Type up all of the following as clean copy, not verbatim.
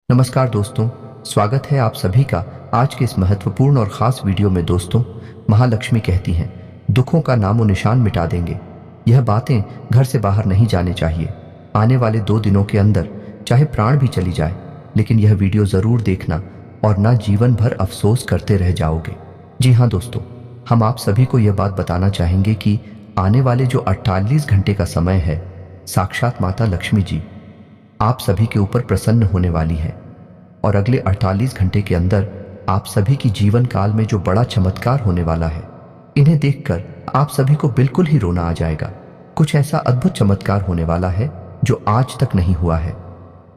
नमस्कार दोस्तों, स्वागत है आप सभी का आज के इस महत्वपूर्ण और ख़ास वीडियो में। दोस्तों, महालक्ष्मी कहती हैं, दुखों का नामो निशान मिटा देंगे। यह बातें घर से बाहर नहीं जाने चाहिए। आने वाले 2 दिनों के अंदर चाहे प्राण भी चली जाए, लेकिन यह वीडियो ज़रूर देखना और ना जीवन भर अफसोस करते रह जाओगे। जी हाँ दोस्तों, हम आप सभी को यह बात बताना चाहेंगे कि आने वाले जो 48 घंटे का समय है, साक्षात माता लक्ष्मी जी आप सभी के ऊपर प्रसन्न होने वाली है और अगले 48 घंटे के अंदर आप सभी की जीवन काल में जो बड़ा चमत्कार होने वाला है, इन्हें देखकर आप सभी को बिल्कुल ही रोना आ जाएगा। कुछ ऐसा अद्भुत चमत्कार होने वाला है जो आज तक नहीं हुआ है।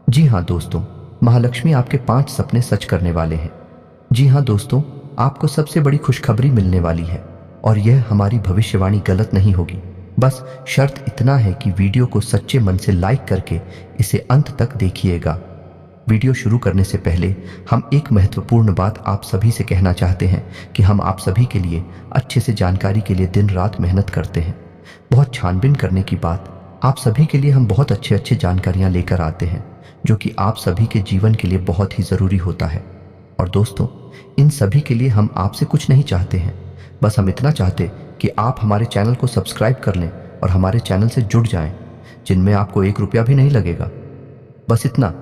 जी हाँ दोस्तों, महालक्ष्मी आपके 5 सपने सच करने वाले हैं। जी हाँ दोस्तों, आपको सबसे बड़ी खुशखबरी मिलने वाली है और यह हमारी भविष्यवाणी गलत नहीं होगी। बस शर्त इतना है कि वीडियो को सच्चे मन से लाइक करके इसे अंत तक देखिएगा। वीडियो शुरू करने से पहले हम एक महत्वपूर्ण बात आप सभी से कहना चाहते हैं कि हम आप सभी के लिए अच्छे से जानकारी के लिए दिन रात मेहनत करते हैं। बहुत छानबीन करने की बात, आप सभी के लिए हम बहुत अच्छे जानकारियां लेकर आते हैं जो कि आप सभी के जीवन के लिए बहुत ही ज़रूरी होता है। और दोस्तों, इन सभी के लिए हम आपसे कुछ नहीं चाहते हैं, बस हम इतना चाहते कि आप हमारे चैनल को सब्सक्राइब कर लें और हमारे चैनल से जुड़ जाएं, जिनमें आपको 1 रुपया भी नहीं लगेगा। बस इतना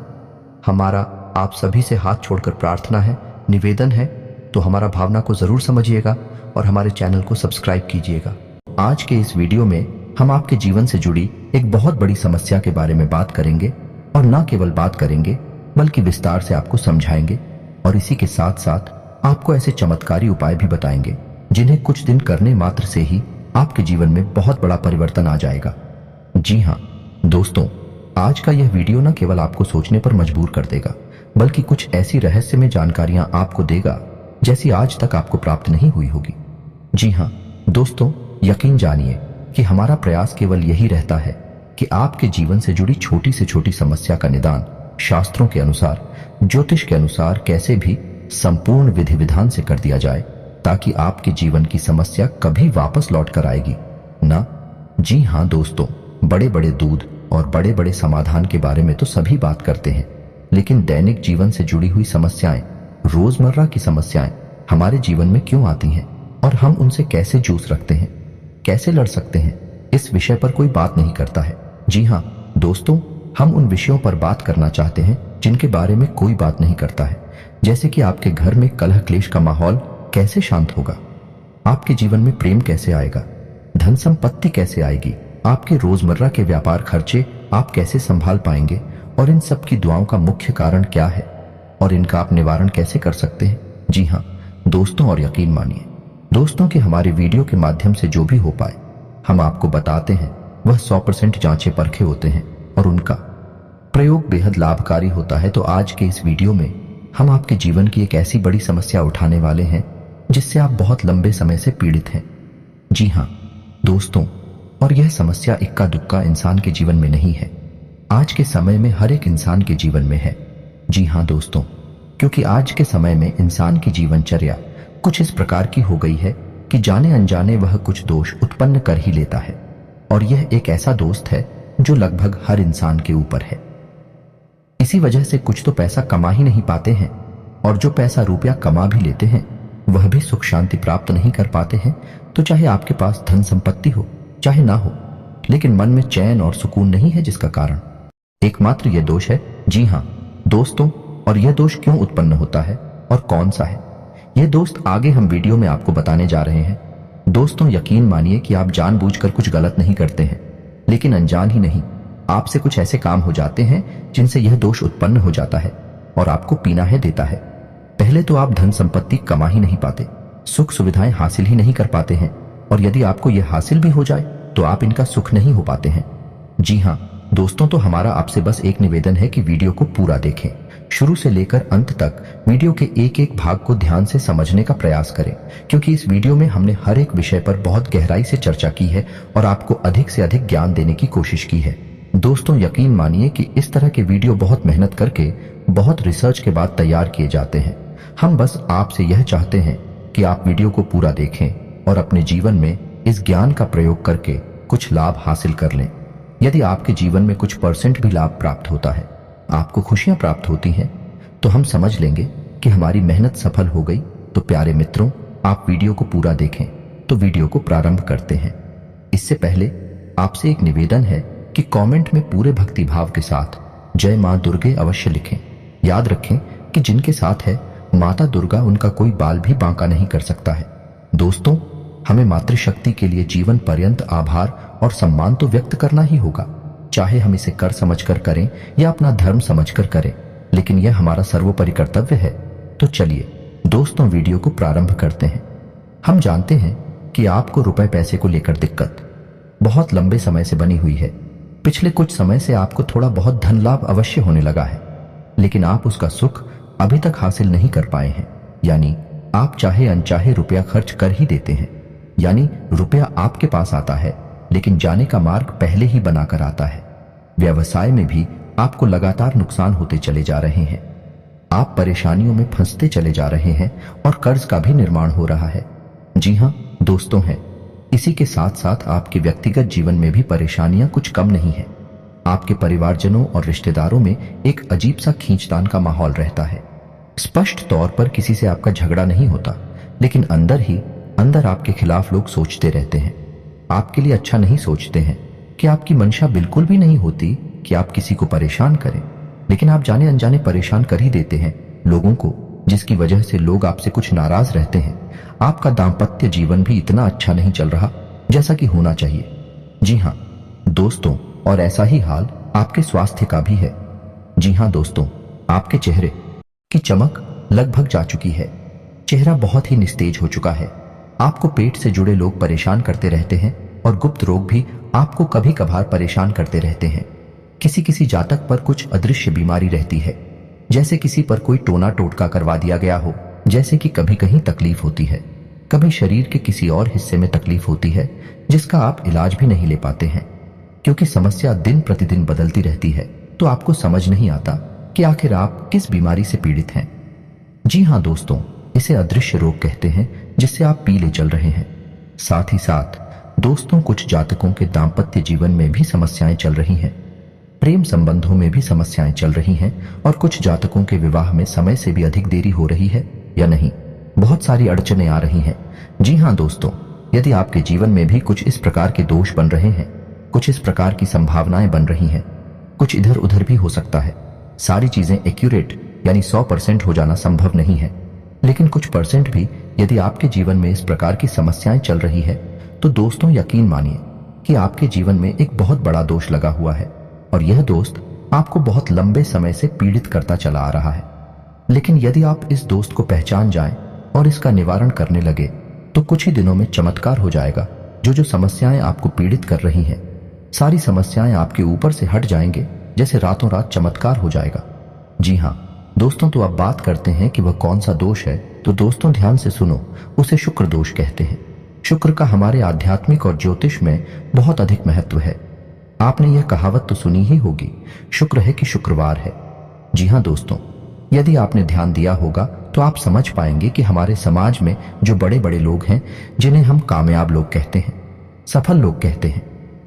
हमारा आप सभी से हाथ छोड़कर प्रार्थना है, निवेदन है, तो हमारा भावना को ज़रूर समझिएगा और हमारे चैनल को सब्सक्राइब कीजिएगा। आज के इस वीडियो में हम आपके जीवन से जुड़ी एक बहुत बड़ी समस्या के बारे में बात करेंगे और न केवल बात करेंगे बल्कि विस्तार से आपको समझाएंगे और इसी के साथ साथ आपको ऐसे चमत्कारी उपाय भी बताएंगे जिन्हें कुछ दिन करने मात्र से ही आपके जीवन में बहुत बड़ा परिवर्तन आ जाएगा। जी हाँ दोस्तों, आज का यह वीडियो न केवल आपको सोचने पर मजबूर कर देगा बल्कि कुछ ऐसी रहस्यमय जानकारियां आपको देगा जैसी आज तक आपको प्राप्त नहीं हुई होगी। जी हाँ दोस्तों, यकीन जानिए कि हमारा प्रयास केवल यही रहता है कि आपके जीवन से जुड़ी छोटी से छोटी समस्या का निदान शास्त्रों के अनुसार, ज्योतिष के अनुसार कैसे भी संपूर्ण विधि विधान से कर दिया जाए ताकि आपके जीवन की समस्या कभी वापस लौट कर आएगी ना। जी हाँ दोस्तों, बड़े बड़े दूध और बड़े बड़े समाधान के बारे में तो सभी बात करते हैं, लेकिन दैनिक जीवन से जुड़ी हुई समस्याएं, रोजमर्रा की समस्याएं हमारे जीवन में क्यों आती हैं और हम उनसे कैसे जूझ रखते हैं, कैसे लड़ सकते हैं, इस विषय पर कोई बात नहीं करता है। जी हाँ दोस्तों, हम उन विषयों पर बात करना चाहते हैं जिनके बारे में कोई बात नहीं करता है, जैसे कि आपके घर में कलह क्लेश का माहौल कैसे शांत होगा, आपके जीवन में प्रेम कैसे आएगा, धन संपत्ति कैसे आएगी, आपके रोजमर्रा के व्यापार खर्चे आप कैसे संभाल पाएंगे और इन सब की दुआओं का मुख्य कारण क्या है और इनका आप निवारण कैसे कर सकते हैं। जी हाँ दोस्तों, और यकीन मानिए दोस्तों कि हमारे वीडियो के माध्यम से जो भी हो पाए हम आपको बताते हैं वह 100% जांचे परखे होते हैं और उनका प्रयोग बेहद लाभकारी होता है। तो आज के इस वीडियो में हम आपके जीवन की एक ऐसी बड़ी समस्या उठाने वाले हैं जिससे आप बहुत लंबे समय से पीड़ित हैं। जी हाँ दोस्तों, और यह समस्या इक्का दुक्का इंसान के जीवन में नहीं है, आज के समय में हर एक इंसान के जीवन में है। जी हाँ दोस्तों, क्योंकि आज के समय में इंसान की जीवनचर्या कुछ इस प्रकार की हो गई है कि जाने अनजाने वह कुछ दोष उत्पन्न कर ही लेता है और यह एक ऐसा दोस्त है जो लगभग हर इंसान के ऊपर है। इसी वजह से कुछ तो पैसा कमा ही नहीं पाते हैं और जो पैसा रुपया कमा भी लेते हैं वह भी सुख शांति प्राप्त नहीं कर पाते हैं। तो चाहे आपके पास धन संपत्ति हो चाहे ना हो, लेकिन मन में चैन और सुकून नहीं है, जिसका कारण एकमात्र यह दोष है। जी हाँ दोस्तों, और यह दोष क्यों उत्पन्न होता है और कौन सा है, यह दोस्त आगे हम वीडियो में आपको बताने जा रहे हैं। दोस्तों, यकीन मानिए कि आप जानबूझकर कुछ गलत नहीं करते हैं, लेकिन अनजान ही नहीं आपसे कुछ ऐसे काम हो जाते हैं जिनसे यह दोष उत्पन्न हो जाता है और आपको पीना है देता है। पहले तो आप धन संपत्ति कमा ही नहीं पाते, सुख सुविधाएं हासिल ही नहीं कर पाते हैं और यदि आपको यह हासिल भी हो जाए तो आप इनका सुख नहीं हो पाते हैं। जी हाँ दोस्तों, तो हमारा आपसे बस एक निवेदन है कि वीडियो को पूरा देखें, शुरू से लेकर अंत तक वीडियो के एक एक भाग को ध्यान से समझने का प्रयास करें, क्योंकि इस वीडियो में हमने हर एक विषय पर बहुत गहराई से चर्चा की है और आपको अधिक से अधिक ज्ञान देने की कोशिश की है। दोस्तों, यकीन मानिए कि इस तरह के वीडियो बहुत मेहनत करके, बहुत रिसर्च के बाद तैयार किए जाते हैं। हम बस आपसे यह चाहते हैं कि आप वीडियो को पूरा देखें और अपने जीवन में इस ज्ञान का प्रयोग करके कुछ लाभ हासिल कर लें। यदि आपके जीवन में कुछ % भी लाभ प्राप्त होता है, आपको खुशियां प्राप्त होती हैं, तो हम समझ लेंगे कि हमारी मेहनत सफल हो गई। तो प्यारे मित्रों, आप वीडियो को पूरा देखें। तो वीडियो को प्रारंभ करते हैं। इससे पहले आपसे एक निवेदन है कि कमेंट में पूरे भक्ति भाव के साथ जय मां दुर्गे अवश्य लिखें। याद रखें कि जिनके साथ है माता दुर्गा, उनका कोई बाल भी बांका नहीं कर सकता है। दोस्तों, हमें मातृशक्ति के लिए जीवन पर्यंत आभार और सम्मान तो व्यक्त करना ही होगा, चाहे हम इसे कर समझकर करें या अपना धर्म समझकर करें, लेकिन यह हमारा सर्वोपरि कर्तव्य है। तो चलिए दोस्तों, वीडियो को प्रारंभ करते हैं। हम जानते हैं कि आपको रुपए पैसे को लेकर दिक्कत बहुत लंबे समय से बनी हुई है। पिछले कुछ समय से आपको थोड़ा बहुत धन लाभ अवश्य होने लगा है, लेकिन आप उसका सुख अभी तक हासिल नहीं कर पाए हैं। यानी आप चाहे अनचाहे रुपया खर्च कर ही देते हैं। यानी रुपया आपके पास आता है, लेकिन जाने का मार्ग पहले ही बनाकर आता है। व्यवसाय में भी आपको लगातार नुकसान होते चले जा रहे हैं। आप परेशानियों में फंसते चले जा रहे हैं और कर्ज का भी निर्माण हो रहा है। जी हाँ दोस्तों, हैं। इसी के साथ साथ आपके व्यक्तिगत जीवन में भी परेशानियां कुछ कम नहीं है। आपके परिवारजनों और रिश्तेदारों में एक अजीब सा खींचतान का माहौल रहता है। स्पष्ट तौर पर किसी से आपका झगड़ा नहीं होता, लेकिन अंदर ही अंदर आपके खिलाफ लोग सोचते रहते हैं। आपके लिए अच्छा नहीं सोचते हैं कि आपकी मंशा बिल्कुल भी नहीं होती कि आप किसी को परेशान करें, लेकिन आप जाने अनजाने परेशान कर ही देते हैं लोगों को, जिसकी वजह से लोग आपसे कुछ नाराज रहते हैं। आपका दाम्पत्य जीवन भी इतना अच्छा नहीं चल रहा जैसा कि होना चाहिए। जी हाँ दोस्तों, और ऐसा ही हाल आपके स्वास्थ्य का भी है। जी हाँ दोस्तों, आपके चेहरे की चमक लगभग जा चुकी है। चेहरा बहुत ही निस्तेज हो चुका है। आपको पेट से जुड़े लोग परेशान करते रहते हैं और गुप्त रोग भी आपको कभी कभार परेशान करते रहते हैं। किसी किसी जातक पर कुछ अदृश्य बीमारी रहती है, जैसे किसी पर कोई टोना टोटका करवा दिया गया हो। जैसे कि कभी कहीं तकलीफ होती है, कभी शरीर के किसी और हिस्से में तकलीफ होती है, जिसका आप इलाज भी नहीं ले पाते हैं, क्योंकि समस्या दिन प्रतिदिन बदलती रहती है। तो आपको समझ नहीं आता कि आखिर आप किस बीमारी से पीड़ित हैं। जी हाँ दोस्तों, इसे अदृश्य रोग कहते हैं, जिससे आप पीले चल रहे हैं। साथ ही साथ दोस्तों, कुछ जातकों के दाम्पत्य जीवन में भी समस्याएं चल रही हैं। प्रेम संबंधों में भी समस्याएं चल रही हैं और कुछ जातकों के विवाह में समय से भी अधिक देरी हो रही है या नहीं, बहुत सारी अड़चनें आ रही हैं। जी हाँ दोस्तों, यदि आपके जीवन में भी कुछ इस प्रकार के दोष बन रहे हैं, कुछ इस प्रकार की संभावनाएं बन रही हैं, कुछ इधर उधर भी हो सकता है। सारी चीजें एक्यूरेट यानी 100% हो जाना संभव नहीं है, लेकिन कुछ परसेंट भी यदि आपके जीवन में इस प्रकार की समस्याएं चल रही है, तो दोस्तों यकीन मानिए कि आपके जीवन में एक बहुत बड़ा दोष लगा हुआ है और यह दोस्त आपको बहुत लंबे समय से पीड़ित करता चला आ रहा है। लेकिन यदि आप इस दोस्त को पहचान जाएं और इसका निवारण करने लगे, तो कुछ ही दिनों में चमत्कार हो जाएगा। जो समस्याएं आपको पीड़ित कर रही हैं, सारी समस्याएं आपके ऊपर से हट जाएंगे, जैसे रातों रात चमत्कार हो जाएगा। जी हाँ दोस्तों, तो अब बात करते हैं कि वह कौन सा दोष है। तो दोस्तों ध्यान से सुनो, उसे शुक्र दोष कहते हैं। शुक्र का हमारे आध्यात्मिक और ज्योतिष में बहुत अधिक महत्व है। आपने यह कहावत तो सुनी ही होगी, शुक्र है कि शुक्रवार है। जी हाँ दोस्तों, यदि आपने ध्यान दिया होगा तो आप समझ पाएंगे कि हमारे समाज में जो बड़े बड़े लोग हैं, जिन्हें हम कामयाब लोग कहते हैं, सफल लोग कहते हैं,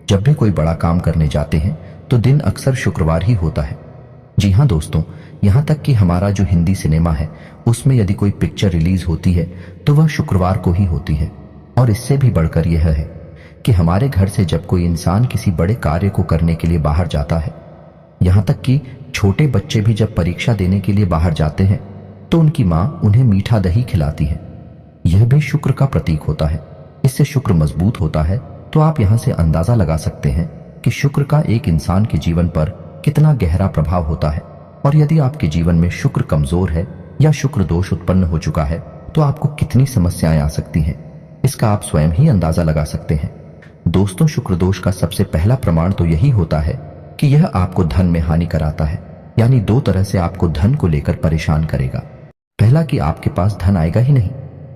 जब भी कोई बड़ा काम करने जाते हैं तो दिन अक्सर शुक्रवार ही होता है। जी हाँ दोस्तों, यहाँ तक कि हमारा जो हिंदी सिनेमा है, उसमें यदि कोई पिक्चर रिलीज होती है तो वह शुक्रवार को ही होती है। और इससे भी बढ़कर यह है कि हमारे घर से जब कोई इंसान किसी बड़े कार्य को करने के लिए बाहर जाता है, यहाँ तक कि छोटे बच्चे भी जब परीक्षा देने के लिए बाहर जाते हैं, तो उनकी माँ उन्हें मीठा दही खिलाती है। यह भी शुक्र का प्रतीक होता है। इससे शुक्र मजबूत होता है। तो आप यहाँ से अंदाजा लगा सकते हैं कि शुक्र का एक इंसान के जीवन पर कितना गहरा प्रभाव होता है। और यदि आपके जीवन में शुक्र कमजोर है या शुक्र दोष उत्पन्न हो चुका है, तो आपको कितनी समस्याएं आ सकती हैं, इसका आप स्वयं ही अंदाजा लगा सकते हैं। दोस्तों, शुक्र दोष का सबसे पहला प्रमाण तो यही होता है कि यह आपको धन में हानि कराता है। यानी दो तरह से आपको धन को लेकर परेशान करेगा। पहला कि आपके पास धन आएगा ही नहीं,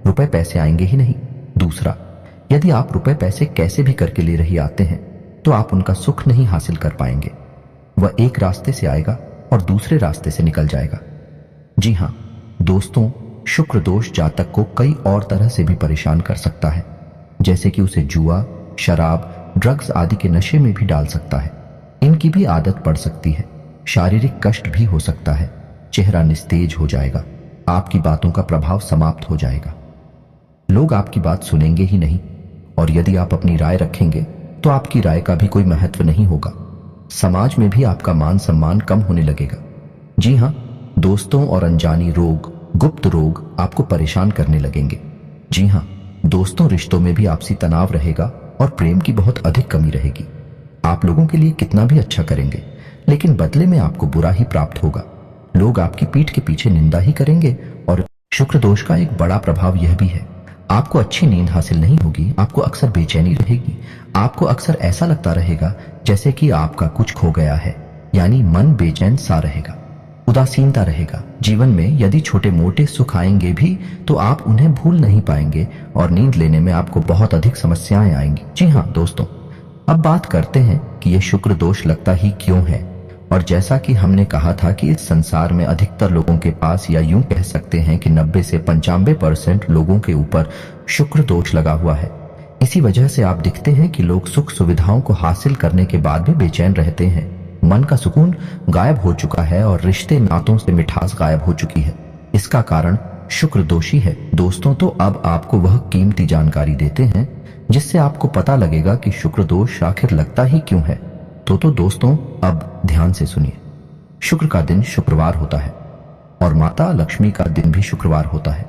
रुपए पैसे आएंगे ही नहीं। दूसरा, यदि आप रुपए पैसे कैसे भी करके ले रही आते हैं, तो आप उनका सुख नहीं हासिल कर पाएंगे। वह एक रास्ते से आएगा और दूसरे रास्ते से निकल जाएगा। जी हाँ दोस्तों, शुक्र दोष जातक को कई और तरह से भी परेशान कर सकता है, जैसे कि उसे जुआ, शराब, ड्रग्स आदि के नशे में भी डाल सकता है। इनकी भी आदत पड़ सकती है। शारीरिक कष्ट भी हो सकता है। चेहरा निस्तेज हो जाएगा, आपकी बातों का प्रभाव समाप्त हो जाएगा। लोग आपकी बात सुनेंगे ही नहीं, और यदि आप अपनी राय रखेंगे तो आपकी राय का भी कोई महत्व नहीं होगा। समाज में भी आपका मान सम्मान कम होने लगेगा। जी हाँ, दोस्तों और अनजानी रोग, गुप्त रोग आपको परेशान करने लगेंगे। जी हाँ, दोस्तों रिश्तों में भी आपसी तनाव रहेगा और प्रेम की बहुत अधिक कमी रहेगी। आप लोगों के लिए कितना भी अच्छा करेंगे, लेकिन बदले में आपको बुरा ही प्राप्त होगा। लोग आपकी पीठ के पीछे निंदा ही करेंगे। और शुक्र दोष का एक बड़ा प्रभाव यह भी है, आपको अच्छी नींद हासिल नहीं होगी, आपको अक्सर बेचैनी रहेगी, आपको अक्सर ऐसा लगता रहेगा जैसे कि आपका कुछ खो गया है, यानी मन बेचैन सा रहेगा, उदासीनता रहेगा। जीवन में यदि छोटे मोटे सुख आएंगे भी तो आप उन्हें भूल नहीं पाएंगे और नींद लेने में आपको बहुत अधिक समस्याएं आएंगी। जी हाँ दोस्तों, अब बात करते हैं कि यह शुक्र दोष लगता ही क्यों है। और जैसा कि हमने कहा था कि इस संसार में अधिकतर लोगों के पास, या यूं कह सकते हैं कि 90 से 95% लोगों के ऊपर शुक्र दोष लगा हुआ है। इसी वजह से आप दिखते हैं कि लोग सुख सुविधाओं को हासिल करने के बाद भी बेचैन रहते हैं। मन का सुकून गायब हो चुका है और रिश्ते नातों से मिठास गायब हो चुकी है। इसका कारण शुक्र दोषी है। दोस्तों, तो अब आपको वह कीमती जानकारी देते हैं जिससे आपको पता लगेगा कि शुक्र दोष आखिर लगता ही क्यों है। तो दोस्तों, अब ध्यान से सुनिए। शुक्र का दिन शुक्रवार होता है और माता लक्ष्मी का दिन भी शुक्रवार होता है।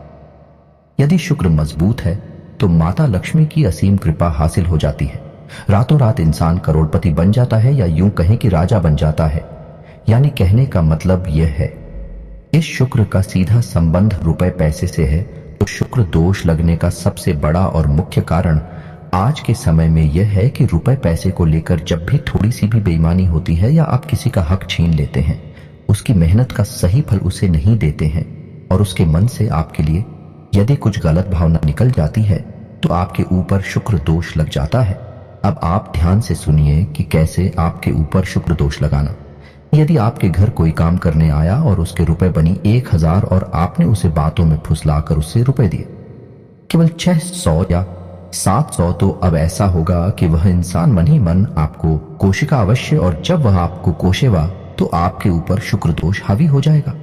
यदि शुक्र मजबूत है तो माता लक्ष्मी की असीम कृपा हासिल हो जाती है। रातों रात इंसान करोड़पति बन जाता है, या यूं कहें कि राजा बन जाता है। यानी कहने का मतलब यह है, इस शुक्र का सीधा संबंध रुपए पैसे से है। तो शुक्र दोष लगने का सबसे बड़ा और मुख्य कारण आज के समय में यह है कि रुपए पैसे को लेकर जब भी थोड़ी सी भी बेईमानी होती है या आप किसी का हक छीन लेते हैं, उसकी मेहनत का सही फल उसे नहीं देते हैं और उसके मन से आपके लिए यदि कुछ गलत भावना निकल जाती है तो आपके ऊपर शुक्र दोष लग जाता है। अब आप ध्यान से सुनिए कि कैसे आपके ऊपर शुक्र दोष लगाना। यदि आपके घर कोई काम करने आया और उसके रुपए बनी 1000 और आपने उसे बातों में फुसलाकर उससे रुपए दिए केवल 600 या 700, तो अब ऐसा होगा कि वह इंसान मन ही मन आपको कोशिका अवश्य, और जब वह आपको कोशेगा तो आपके ऊपर शुक्र दोष हावी हो जाएगा।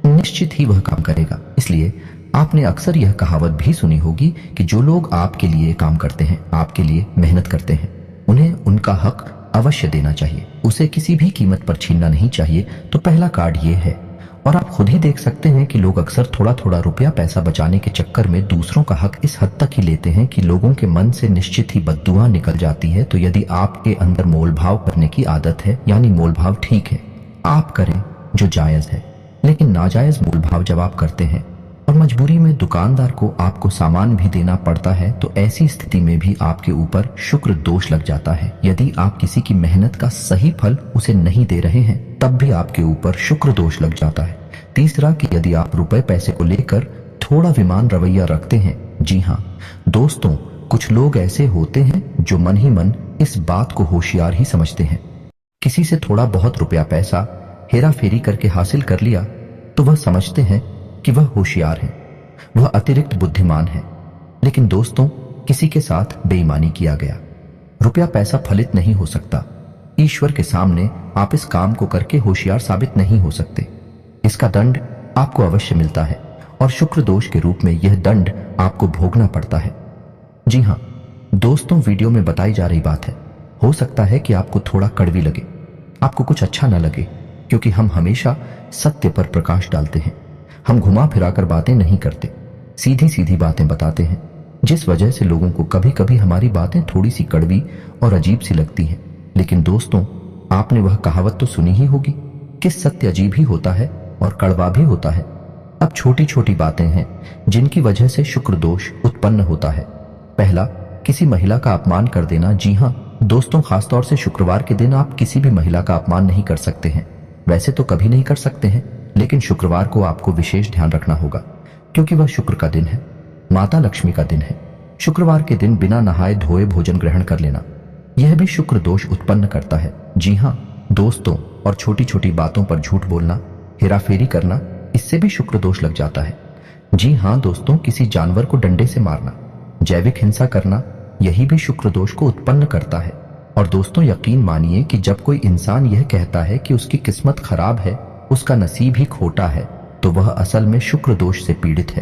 निश्चित ही वह काम करेगा। इसलिए आपने अक्सर यह कहावत भी सुनी होगी कि जो लोग आपके लिए काम करते हैं, आपके लिए मेहनत करते हैं, उन्हें उनका हक अवश्य देना चाहिए, उसे किसी भी कीमत पर छीनना नहीं चाहिए। तो पहला कार्ड ये है। और आप खुद ही देख सकते हैं कि लोग अक्सर थोड़ा थोड़ा रुपया पैसा बचाने के चक्कर में दूसरों का हक इस हद तक ही लेते हैं कि लोगों के मन से निश्चित ही बद्दुआ निकल जाती है। तो यदि आपके अंदर मोलभाव करने की आदत है, यानी मोलभाव ठीक है, आप करें जो जायज है, लेकिन नाजायज मोलभाव जब आप करते हैं और मजबूरी में दुकानदार को आपको सामान भी देना पड़ता है, तो ऐसी स्थिति में भी आपके ऊपर शुक्र दोष लग जाता है। यदि आप किसी की मेहनत का सही फल उसे नहीं दे रहे हैं, तब भी आपके ऊपर शुक्र दोष लग जाता है। तीसरा, कि यदि आप रुपए पैसे को लेकर थोड़ा विमान रवैया रखते हैं। जी हाँ दोस्तों, कुछ लोग ऐसे होते हैं जो मन ही मन इस बात को होशियार ही समझते हैं। किसी से थोड़ा बहुत रुपया पैसा हेरा फेरी करके हासिल कर लिया तो वह समझते हैं कि वह होशियार है, वह अतिरिक्त बुद्धिमान है। लेकिन दोस्तों, किसी के साथ बेईमानी किया गया रुपया पैसा फलित नहीं हो सकता। ईश्वर के सामने आप इस काम को करके होशियार साबित नहीं हो सकते। इसका दंड आपको अवश्य मिलता है और शुक्र दोष के रूप में यह दंड आपको भोगना पड़ता है। जी हाँ दोस्तों, वीडियो में बताई जा रही बात है। हो सकता है कि आपको थोड़ा कड़वी लगे, आपको कुछ अच्छा न लगे, क्योंकि हम हमेशा सत्य पर प्रकाश डालते हैं। हम घुमा फिराकर बातें नहीं करते, सीधी सीधी बातें बताते हैं, जिस वजह से लोगों को कभी कभी हमारी बातें थोड़ी सी कड़वी और अजीब सी लगती हैं। लेकिन दोस्तों, आपने वह कहावत तो सुनी ही होगी कि सत्य अजीब ही होता है और कड़वा भी होता है। अब छोटी छोटी बातें हैं जिनकी वजह से शुक्र दोष उत्पन्न होता है। पहला, किसी महिला का अपमान कर देना। जी हाँ दोस्तों, खासतौर से शुक्रवार के दिन आप किसी भी महिला का अपमान नहीं कर सकते हैं। वैसे तो कभी नहीं कर सकते हैं, लेकिन शुक्रवार को आपको विशेष ध्यान रखना होगा, क्योंकि वह शुक्र का दिन है, माता लक्ष्मी का दिन है। शुक्रवार के दिन बिना नहाए धोए भोजन ग्रहण कर लेना, यह भी शुक्र दोष उत्पन्न करता है। जी हाँ दोस्तों, और छोटी छोटी बातों पर झूठ बोलना, हेराफेरी करना, इससे भी शुक्र दोष लग जाता है। जी हाँ दोस्तों, किसी जानवर को डंडे से मारना, जैविक हिंसा करना, यही भी शुक्र दोष को उत्पन्न करता है। और दोस्तों, यकीन मानिए कि जब कोई इंसान यह कहता है कि उसकी किस्मत खराब है, उसका नसीब ही खोटा है तो वह असल में शुक्र दोष से पीड़ित है,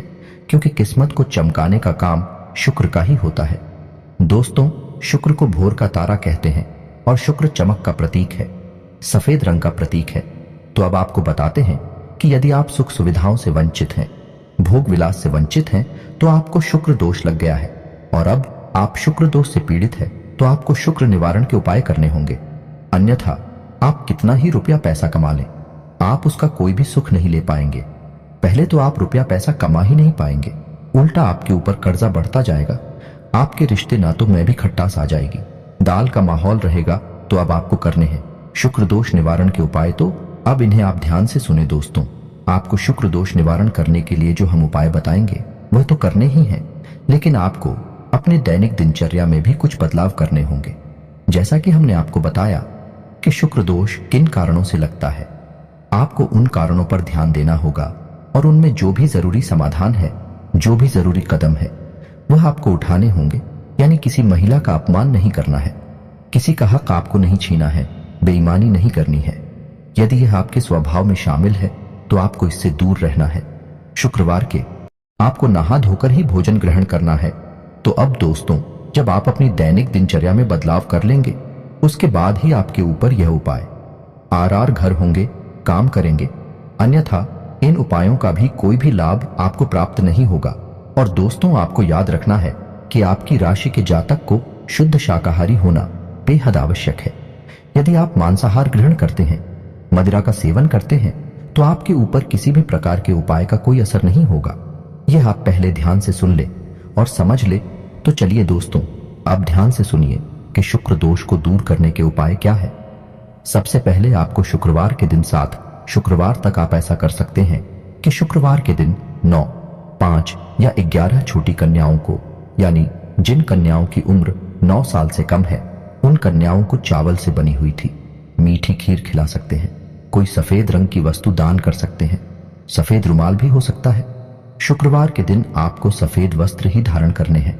क्योंकि किस्मत को चमकाने का काम शुक्र का ही होता है। दोस्तों, शुक्र को भोर का तारा कहते हैं और शुक्र चमक का प्रतीक है, सफेद रंग का प्रतीक है। तो अब आपको बताते हैं कि यदि आप सुख सुविधाओं से वंचित हैं, भोग विलास से वंचित हैं, तो आपको शुक्र दोष लग गया है। और अब आप शुक्र दोष से पीड़ित है तो आपको शुक्र निवारण के उपाय करने होंगे। अन्यथा आप कितना ही रुपया पैसा कमा लें, आप उसका कोई भी सुख नहीं ले पाएंगे। पहले तो आप रुपया पैसा कमा ही नहीं पाएंगे, उल्टा आपके ऊपर कर्जा बढ़ता जाएगा। आपके रिश्ते नातों में भी खट्टास आ जाएगी, दाल का माहौल रहेगा। तो अब आपको करने हैं शुक्र दोष निवारण के उपाय। तो अब इन्हें आप ध्यान से सुने दोस्तों। आपको शुक्र दोष निवारण करने के लिए जो हम उपाय बताएंगे वह तो करने ही हैं, लेकिन आपको अपने दैनिक दिनचर्या में भी कुछ बदलाव करने होंगे। जैसा कि हमने आपको बताया कि शुक्र दोष किन कारणों से लगता है, आपको उन कारणों पर ध्यान देना होगा और उनमें जो भी जरूरी समाधान है, जो भी जरूरी कदम है, वह आपको उठाने होंगे। यानी किसी महिला का अपमान नहीं करना है, किसी का हक आपको नहीं छीना है, बेईमानी नहीं करनी है। यदि यह आपके स्वभाव में शामिल है तो आपको इससे दूर रहना है। शुक्रवार के आपको नहा धोकर ही भोजन ग्रहण करना है। तो अब दोस्तों, जब आप अपनी दैनिक दिनचर्या में बदलाव कर लेंगे, उसके बाद ही आपके ऊपर यह उपाय आर घर होंगे, काम करेंगे। अन्यथा इन उपायों का भी कोई भी लाभ आपको प्राप्त नहीं होगा। और दोस्तों, आपको याद रखना है कि आपकी राशि के जातक को शुद्ध शाकाहारी होना बेहद आवश्यक है। यदि आप मांसाहार ग्रहण करते हैं, मदिरा का सेवन करते हैं, तो आपके ऊपर किसी भी प्रकार के उपाय का कोई असर नहीं होगा। यह आप पहले ध्यान से सुन ले और समझ ले। तो चलिए दोस्तों, आप ध्यान से सुनिए कि शुक्र दोष को दूर करने के उपाय क्या है। सबसे पहले आपको शुक्रवार के दिन 7 शुक्रवार तक आप ऐसा कर सकते हैं कि शुक्रवार के दिन 9, 5 या 11 छोटी कन्याओं को, यानी जिन कन्याओं की उम्र 9 साल से कम है, उन कन्याओं को चावल से बनी हुई थी मीठी खीर खिला सकते हैं। कोई सफेद रंग की वस्तु दान कर सकते हैं, सफेद रुमाल भी हो सकता है। शुक्रवार के दिन आपको सफेद वस्त्र ही धारण करने हैं।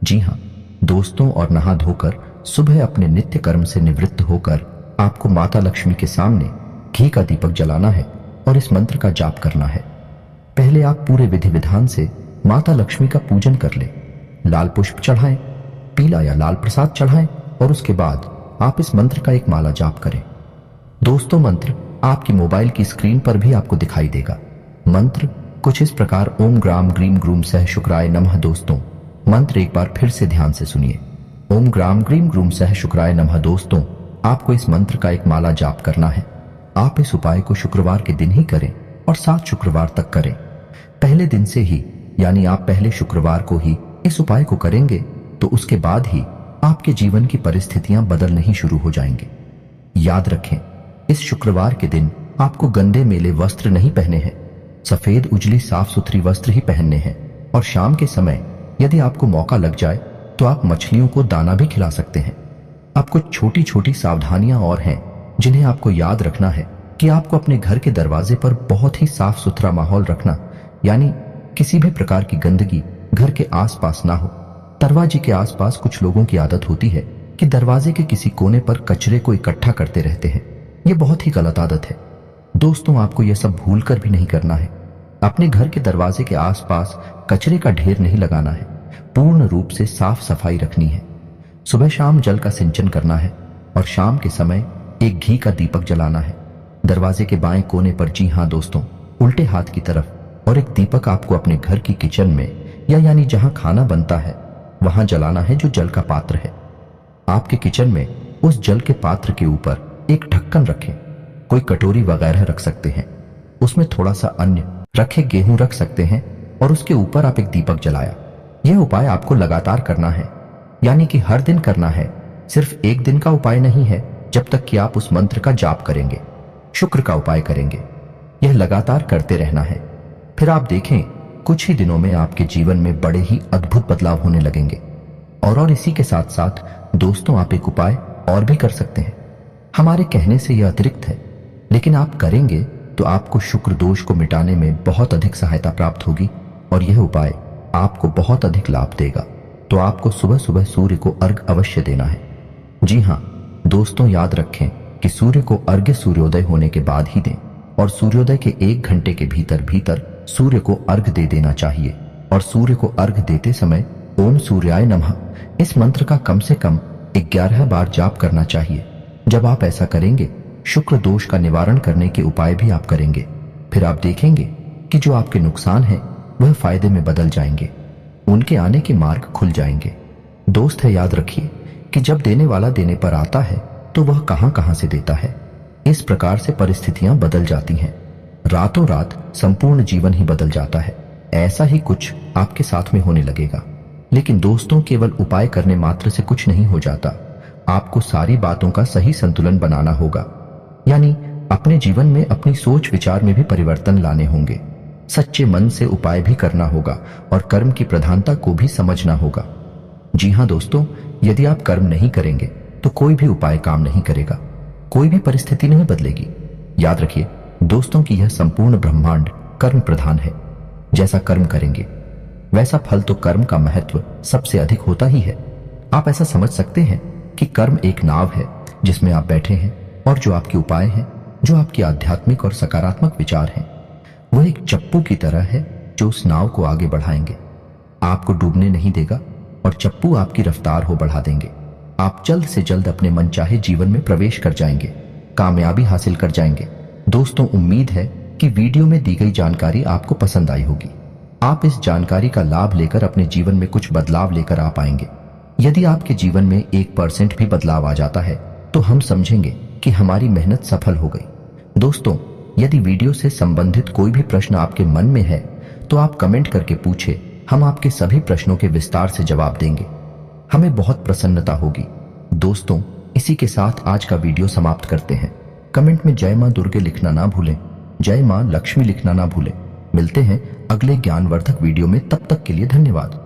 जी हाँ दोस्तों, और नहा धोकर सुबह अपने नित्य कर्म से निवृत्त होकर आपको माता लक्ष्मी के सामने घी का दीपक जलाना है और इस मंत्र का जाप करना है। पहले आप पूरे विधि विधान से माता लक्ष्मी का पूजन कर ले, लाल पुष्प चढ़ाएं, पीला या लाल प्रसाद चढ़ाएं और उसके बाद आप इस मंत्र का एक माला जाप करें। दोस्तों, मंत्र आपकी मोबाइल की स्क्रीन पर भी आपको दिखाई देगा। मंत्र कुछ इस प्रकार ओम ग्राम ग्रीम ग्रूम सह शुक्राय नमः। दोस्तों, मंत्र एक बार फिर से ध्यान से सुनिए। ओम ग्राम ग्रीम ग्रूम सह शुक्राय नमः। दोस्तों, आपको इस मंत्र का एक माला जाप करना है। आप इस उपाय को शुक्रवार के दिन ही करें और 7 शुक्रवार तक करें। पहले दिन से ही, यानी आप पहले शुक्रवार को ही इस उपाय को करेंगे तो उसके बाद ही आपके जीवन की परिस्थितियां बदलने ही शुरू हो जाएंगे। याद रखें, इस शुक्रवार के दिन आपको गंदे मेले वस्त्र नहीं पहने हैं, सफेद उजली साफ सुथरी वस्त्र ही पहनने हैं। और शाम के समय यदि आपको मौका लग जाए तो आप मछलियों को दाना भी खिला सकते हैं। अब कुछ छोटी छोटी सावधानियां और हैं जिन्हें आपको याद रखना है कि आपको अपने घर के दरवाजे पर बहुत ही साफ सुथरा माहौल रखना, यानी किसी भी प्रकार की गंदगी घर के आसपास ना हो। दरवाजे के आसपास कुछ लोगों की आदत होती है कि दरवाजे के किसी कोने पर कचरे को इकट्ठा करते रहते हैं। यह बहुत ही गलत आदत है। दोस्तों, आपको यह सब भूल कर भी नहीं करना है। अपने घर के दरवाजे के आसपास कचरे का ढेर नहीं लगाना है, पूर्ण रूप से साफ सफाई रखनी है। सुबह शाम जल का सिंचन करना है और शाम के समय एक घी का दीपक जलाना है दरवाजे के बाएं कोने पर। जी हाँ दोस्तों, उल्टे हाथ की तरफ। और एक दीपक आपको अपने घर की किचन में, या यानी जहां खाना बनता है वहां जलाना है, जो जल का पात्र है। आपके किचन में उस जल के पात्र के ऊपर एक ढक्कन रखें। कोई कटोरी वगैरह रख सकते हैं, उसमें थोड़ा सा अन्न रखे, गेहूं रख सकते हैं और उसके ऊपर आप एक दीपक जलाया। यह उपाय आपको लगातार करना है, यानी कि हर दिन करना है। सिर्फ एक दिन का उपाय नहीं है, जब तक कि आप उस मंत्र का जाप करेंगे, शुक्र का उपाय करेंगे। यह लगातार करते रहना है। फिर आप देखें, कुछ ही दिनों में आपके जीवन में बड़े ही अद्भुत बदलाव होने लगेंगे। और इसी के साथ साथ दोस्तों, आप एक उपाय और भी कर सकते हैं। हमारे कहने से यह अतिरिक्त है, लेकिन आप करेंगे तो आपको शुक्र दोष को मिटाने में बहुत अधिक सहायता प्राप्त होगी और यह उपाय आपको बहुत अधिक लाभ देगा। तो आपको सुबह सुबह सूर्य को अर्घ्य अवश्य देना है। जी हाँ दोस्तों, याद रखें कि सूर्य को अर्घ्य सूर्योदय होने के बाद ही दें। और सूर्योदय के 1 घंटे के भीतर भीतर सूर्य को अर्घ दे देना चाहिए। और सूर्य को अर्घ देते समय ओम सूर्याय नमः इस मंत्र का कम से कम 11 बार जाप करना चाहिए। जब आप ऐसा करेंगे, शुक्र दोष का निवारण करने के उपाय भी आप करेंगे, फिर आप देखेंगे कि जो आपके नुकसान हैं वह फायदे में बदल जाएंगे, उनके आने के मार्ग खुल जाएंगे। दोस्त है, याद रखिए कि जब देने वाला देने पर आता है तो वह कहां कहां से देता है। इस प्रकार से परिस्थितियां बदल जाती हैं, रातों रात संपूर्ण जीवन ही बदल जाता है। ऐसा ही कुछ आपके साथ में होने लगेगा। लेकिन दोस्तों, केवल उपाय करने मात्र से कुछ नहीं हो जाता। आपको सारी बातों का सही संतुलन बनाना होगा, यानी अपने जीवन में अपनी सोच विचार में भी परिवर्तन लाने होंगे। सच्चे मन से उपाय भी करना होगा और कर्म की प्रधानता को भी समझना होगा। जी हां दोस्तों, यदि आप कर्म नहीं करेंगे तो कोई भी उपाय काम नहीं करेगा, कोई भी परिस्थिति नहीं बदलेगी। याद रखिए दोस्तों कि यह संपूर्ण ब्रह्मांड कर्म प्रधान है। जैसा कर्म करेंगे वैसा फल, तो कर्म का महत्व सबसे अधिक होता ही है। आप ऐसा समझ सकते हैं कि कर्म एक नाव है जिसमें आप बैठे हैं, और जो आपके उपाय हैं, जो आपके आध्यात्मिक और सकारात्मक विचार हैं, वह एक चप्पू की तरह है जो उस नाव को आगे बढ़ाएंगे, आपको डूबने नहीं देगा, और चप्पू आपकी रफ्तार हो बढ़ा देंगे। आप जल्द से जल्द अपने मनचाहे जीवन में प्रवेश कर जाएंगे, कामयाबी हासिल कर जाएंगे। दोस्तों, उम्मीद है कि वीडियो में दी गई जानकारी आपको पसंद आई होगी। आप इस जानकारी का लाभ लेकर अपने जीवन में कुछ बदलाव लेकर आ पाएंगे। यदि आपके जीवन में 1% भी बदलाव आ जाता है तो हम समझेंगे कि हमारी मेहनत सफल हो गई। दोस्तों, यदि वीडियो से संबंधित कोई भी प्रश्न आपके मन में है तो आप कमेंट करके पूछे, हम आपके सभी प्रश्नों के विस्तार से जवाब देंगे। हमें बहुत प्रसन्नता होगी। दोस्तों, इसी के साथ आज का वीडियो समाप्त करते हैं। कमेंट में जय मां दुर्गे लिखना ना भूलें, जय मां लक्ष्मी लिखना ना भूलें। मिलते हैं अगले ज्ञानवर्धक वीडियो में, तब तक के लिए धन्यवाद।